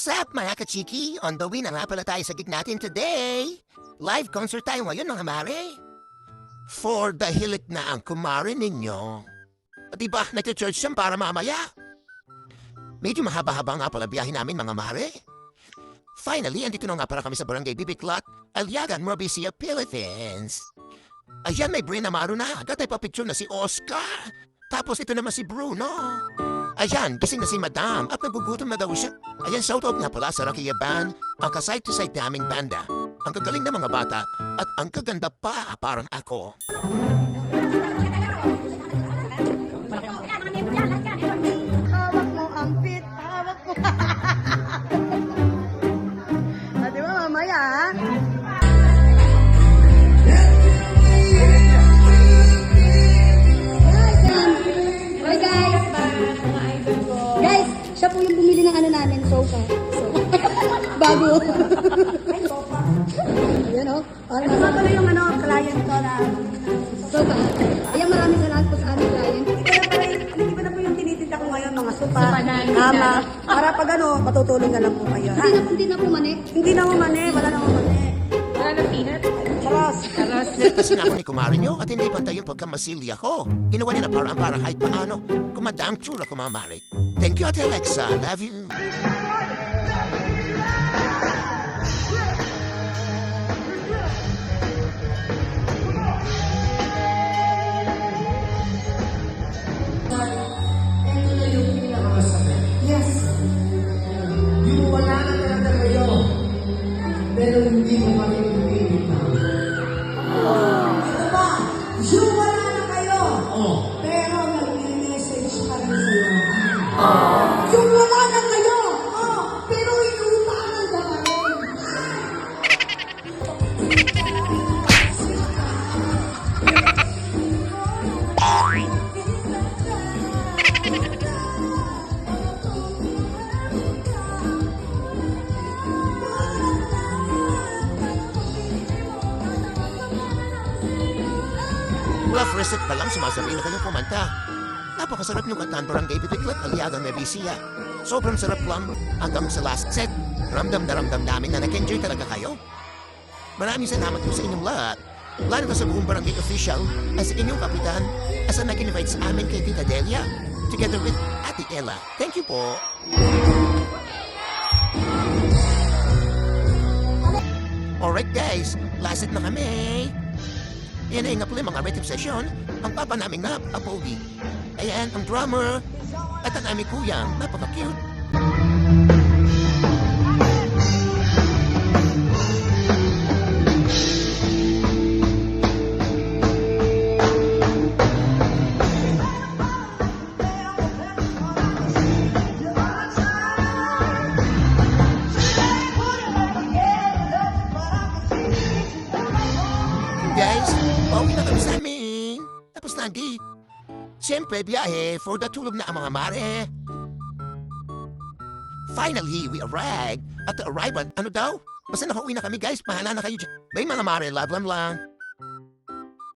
What's up mga kachiki? On the way na nga pala tayo sa gig natin today. Live concert tayo ngayon mga mare. For the hilik na ang kumare ninyo. Diba, nag-church siya para mamaya? Medyo mahaba-haba nga pala biyahe namin mga mare. Finally, andito na nga pala kami sa Barangay Bibiklat, Aliagan, Marbisia, Philippines. Ayan, may Brina Maru na. Agad ay papicture na si Oscar. Tapos ito naman si Bruno. Ayan, gising na si Madam at nagugutom na daw siya. Ayan, shoutout nga pala sa Rakia Band, ang kaside-to-side naming banda. Ang kagaling na mga bata at ang kaganda pa parang ako. Hawak mo ang pit, hawak mo. Di ba mamaya, ha? Hi guys! Guys, siya po yung bumili ng ano namin, sofa. Bago. Ayan o. Ano pala yung client ko na Sofa. Ayan, maraming salamat po sa aming client. hindi ko na po yung tinitinda ko ngayon, mga sopa, kama. Para pag matutulog na lang po kayo. Ha? Hindi na po mani. Hindi na mo mani, wala na mo mani. Wala na peanut? Charos. Kasi na ako ni kumare nyo at hindi pantay yung pagkamasilya ko. Ginawa niya na parang para kahit paano. Kumadang tsura ko mga mare. Thank you, Ate Alexa. Love you. Yung wala na talaga kayo, pero hindi mo makikipigil na. Ito pa, yung wala na kayo, Oh. pero nag-message ka rin sa'yo. Yung wala na kayo, pero inuutangan ka pa rin. Mula first set pa lang sumasabi na kayong kumanta. Napakasarap yung kantaan Barangay Bibiklat, Aliagan, Marbisia. Sobrang sarap lang hanggang sa last set. Ramdam na ramdam namin na nag-enjoy talaga kayo. Maraming salamat po sa inyong lahat. Lalo na sa buong barangay official at sa inyong kapitan as ang nag-invite sa amin kay Tita Delia together with Ate Ella. Thank you po. Alright guys, last set na kami. Yan ay nga pala mga rhythm session, ang papa naming Pogi. Ayan, ang drummer, at ang aming kuyang, napaka-cute. Guys, pauwi na kami sa amin. Tapos na ang gate. Siyempre, biyahe for the tulog na ang mga mare. Finally, we arrived. At the arrival, ano daw? Basta nakauwi na kami guys, pahala na kayo dyan. May mga mare, love lang lang.